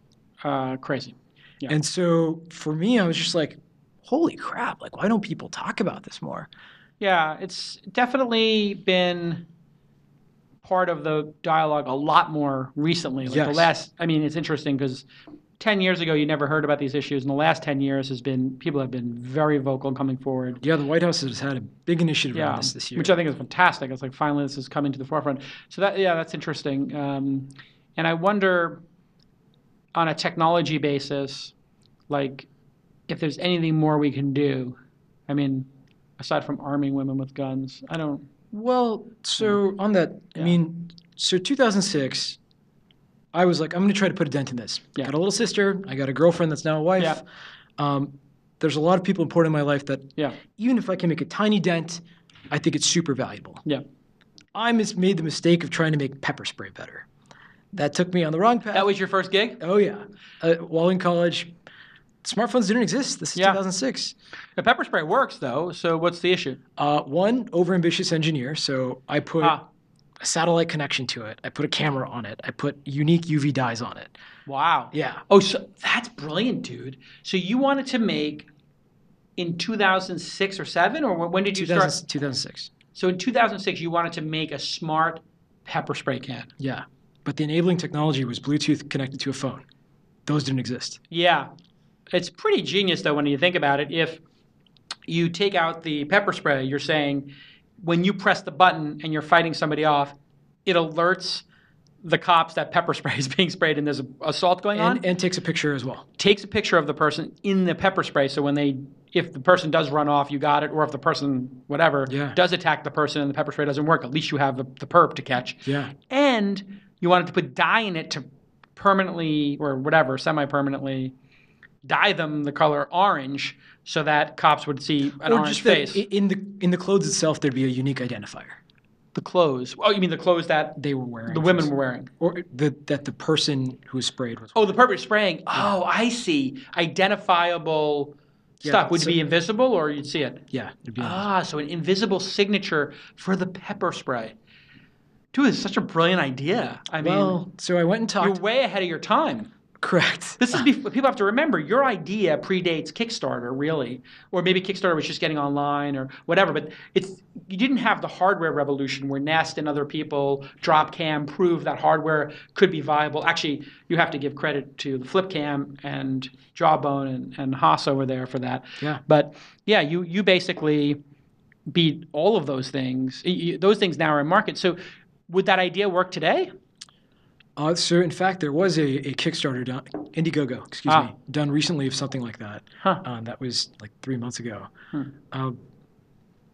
Crazy. Yeah. And so for me, I was just like, holy crap, like, why don't people talk about this more? Yeah, it's definitely been part of the dialogue a lot more recently. Like it's interesting because 10 years ago, you never heard about these issues. In the last 10 years, people have been very vocal and coming forward. Yeah, the White House has had a big initiative on this year. Which I think is fantastic. It's like finally this is coming to the forefront. So that's interesting. And I wonder, on a technology basis, like if there's anything more we can do. I mean, aside from arming women with guns, I don't. Well, so on that, so 2006, I was like, I'm going to try to put a dent in this. Yeah. Got a little sister. I got a girlfriend that's now a wife. Yeah. There's a lot of people important in my life that even if I can make a tiny dent, I think it's super valuable. Yeah. I made the mistake of trying to make pepper spray better. That took me on the wrong path. That was your first gig? Oh, yeah. While in college, smartphones didn't exist. This is 2006. The pepper spray works, though, so what's the issue? One, overambitious engineer. So I put a satellite connection to it. I put a camera on it. I put unique UV dyes on it. Wow. Yeah. Oh, so that's brilliant, dude. So you wanted to make in 2006 or 7, or when did you start? 2006. So in 2006, you wanted to make a smart pepper spray can. Yeah. But the enabling technology was Bluetooth connected to a phone. Those didn't exist. Yeah. It's pretty genius, though, when you think about it. If you take out the pepper spray, you're saying when you press the button and you're fighting somebody off, it alerts the cops that pepper spray is being sprayed and there's an assault going on. And takes a picture as well. Takes a picture of the person in the pepper spray, so if the person does run off, you got it, or if the person, does attack the person and the pepper spray doesn't work, at least you have the perp to catch. Yeah. And you wanted to put dye in it to permanently, or whatever, semi-permanently, dye them the color orange so that cops would see an orange face. In the clothes itself, there'd be a unique identifier. The clothes. Oh, you mean the clothes that they were wearing? The women were wearing, or that the person who was sprayed was. Oh, the person spraying. Yeah. Oh, I see. Identifiable stuff. Would it be invisible, or you'd see it? Yeah, it'd be. So an invisible signature for the pepper spray. Dude, it's such a brilliant idea. So I went and talked. You're way ahead of your time. Correct. This is people have to remember, your idea predates Kickstarter, really, or maybe Kickstarter was just getting online or whatever. But you didn't have the hardware revolution where Nest and other people, Dropcam, proved that hardware could be viable. Actually, you have to give credit to the Flipcam and Jawbone and Haas over there for that. Yeah. But yeah, you basically beat all of those things. Those things now are in market. So would that idea work today? So in fact, there was a Kickstarter done, Indiegogo, done recently of something like that. That was like 3 months ago.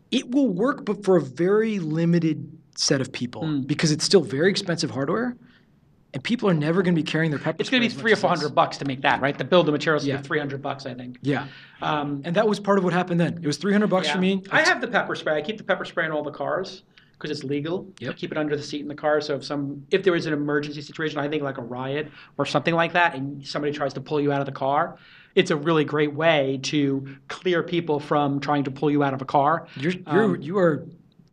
It will work, but for a very limited set of people because it's still very expensive hardware, And people are never going to be carrying their pepper spray. It's going to be $300 or $400 to make that, right? The bill of materials is $300, I think. Yeah. And that was part of what happened then. It was $300 for me. I have the pepper spray. I keep the pepper spray in all the cars because it's legal. Yep. I keep it under the seat in the car. So if there is an emergency situation, I think like a riot or something like that, and somebody tries to pull you out of the car, it's a really great way to clear people from trying to pull you out of a car. You are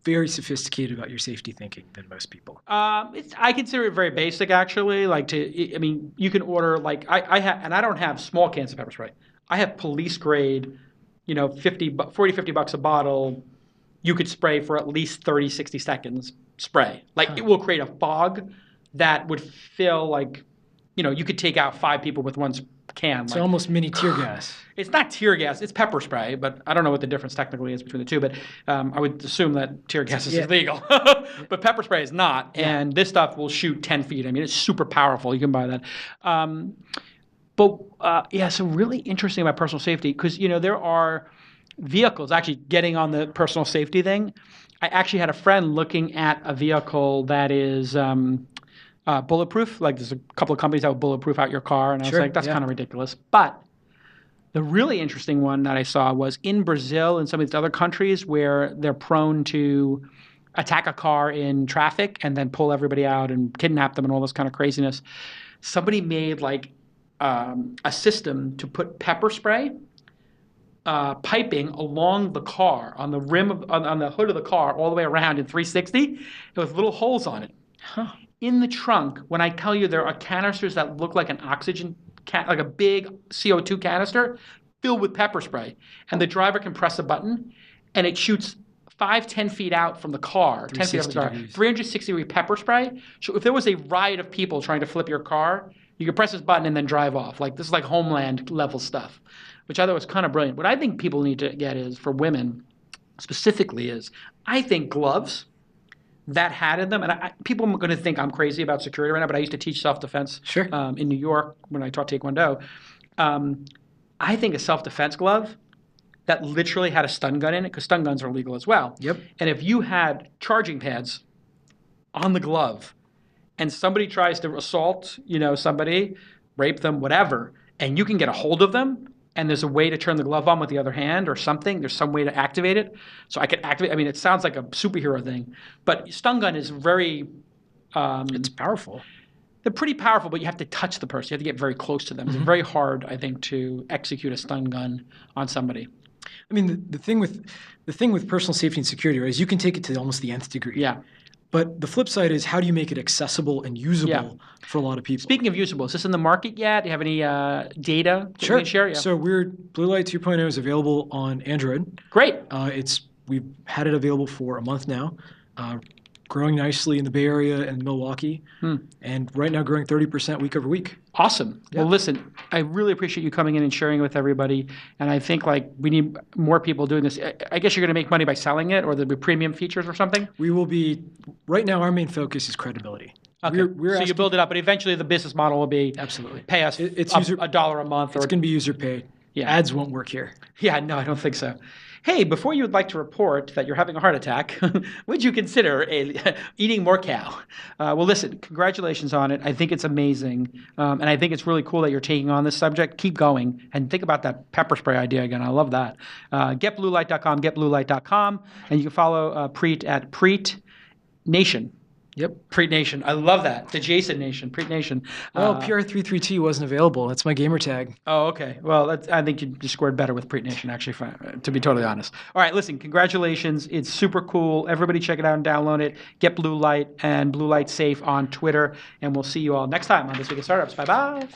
very sophisticated about your safety thinking than most people. I consider it very basic, actually. You can order and I don't have small cans of pepper spray. I have police grade, $40-$50 a bottle. You could spray for at least 30-60 seconds. Spray it will create a fog that would fill you could take out 5 people with one can. It's almost mini tear gas. It's not tear gas. It's pepper spray, but I don't know what the difference technically is between the two. But I would assume that tear gas is illegal. But pepper spray is not. Yeah. And this stuff will shoot 10 feet. I mean, it's super powerful. You can buy that. So really interesting about personal safety because, there are vehicles actually getting on the personal safety thing. I actually had a friend looking at a vehicle that is bulletproof. There's a couple of companies that will bulletproof out your car, and I was like, that's kind of ridiculous. But the really interesting one that I saw was in Brazil and some of these other countries where they're prone to attack a car in traffic and then pull everybody out and kidnap them and all this kind of craziness. Somebody made a system to put pepper spray piping along the car on the rim on the hood of the car all the way around in 360 with little holes on it. Huh. In the trunk, when I tell you there are canisters that look like an oxygen like a big CO2 canister filled with pepper spray, and the driver can press a button and it shoots 5-10 feet out from the car, 10 feet out from the car, 360-degree pepper spray. So if there was a riot of people trying to flip your car, you could press this button and then drive off. This is like Homeland level stuff, which I thought was kind of brilliant. What I think people need to get is, for women specifically, is I think gloves that had in them, and people are going to think I'm crazy about security right now, but I used to teach self-defense in New York when I taught Taekwondo. I think a self-defense glove that literally had a stun gun in it, because stun guns are illegal as well. Yep. And if you had charging pads on the glove and somebody tries to assault, somebody, rape them, whatever, and you can get a hold of them, and there's a way to turn the glove on with the other hand or something. There's some way to activate it. So I could activate. I mean, it sounds like a superhero thing, but stun gun is very. It's powerful. They're pretty powerful, but you have to touch the person. You have to get very close to them. It's very hard, I think, to execute a stun gun on somebody. I mean, the thing with personal safety and security, right, is you can take it to almost the nth degree. Yeah. But the flip side is, how do you make it accessible and usable for a lot of people? Speaking of usable, is this in the market yet? Do you have any data that you can share? Yeah. So BlueLight 2.0 is available on Android. Great. We've had it available for a month now. Growing nicely in the Bay Area and Milwaukee, and right now growing 30% week over week. Awesome. Yeah. Well, listen, I really appreciate you coming in and sharing it with everybody, and I think we need more people doing this. I guess you're going to make money by selling it, or there'll be premium features or something? We will be, right now our main focus is credibility. Okay. So you build it up, but eventually the business model will be pay us $1 a month. It's going to be user paid. Yeah. Ads won't work here. Yeah, no, I don't think so. Hey, before you would like to report that you're having a heart attack, would you consider eating more cow? Well, listen, congratulations on it. I think it's amazing. And I think it's really cool that you're taking on this subject. Keep going. And think about that pepper spray idea again. I love that. GetBlueLight.com, GetBlueLight.com. And you can follow Preet at Preet Nation. Yep. Preet Nation. I love that. The Jason Nation. Preet Nation. Well, PR33T wasn't available. That's my gamer tag. Oh, okay. Well, I think you scored better with Preet Nation, actually, to be totally honest. All right, listen, congratulations. It's super cool. Everybody check it out and download it. Get BlueLight and BlueLight Safe on Twitter. And we'll see you all next time on This Week in Startups. Bye-bye.